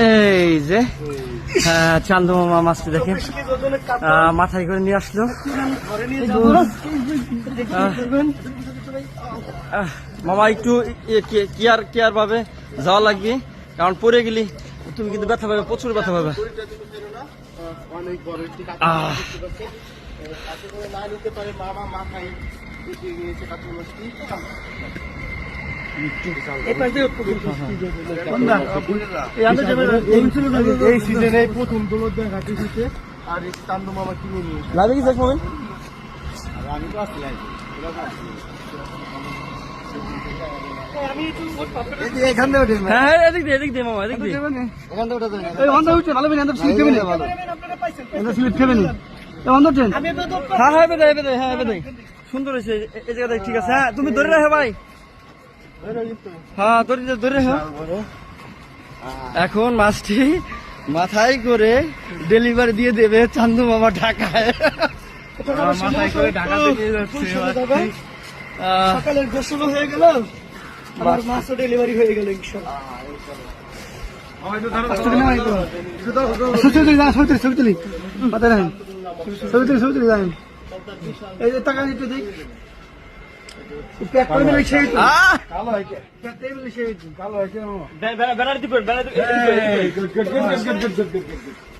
এই যে চান্দু মামা মাছটি দেখেন মাথায় করে নিয়ে আসলো। মামা একটু কেয়ার ভাবে যাওয়া লাগবে, কারণ পরে গেলি তুমি কিন্তু ব্যথা পাবে, প্রচুর ব্যথা পাবে। এই সিজনে প্রথম দৌড় ঘাটে দিতে আর চান্দু মামা কিনে নিয়ে লাগে কি মোবাইল আমি তো আসছি এখান থেকে ওঠেন। হ্যাঁ এদিক দিয়ে মামা, এদিক দিয়ে এখান থেকে ওঠা যায় না। ভালো সিলিপ খেবে না, স্লিপ খেবে না। হ্যাঁ বেদাই সুন্দর হয়েছে এই জায়গাটা, ঠিক আছে। হ্যাঁ তুমি ধরে রাখো ভাই, হ্যাঁ ধরে রাখো। এখন মাছটি মাথায় করে ডেলিভারি দিয়ে দেবে চান্দু মামা ঢাকায়। মাথায় করে ঢাকা থেকে যাচ্ছে। সকালের গোসল হয়ে গেল, আমার মাছও ডেলিভারি হয়ে গেল ইনশাআল্লাহ। এই যে টাকা নিতে দিক বেড়ার দিবেন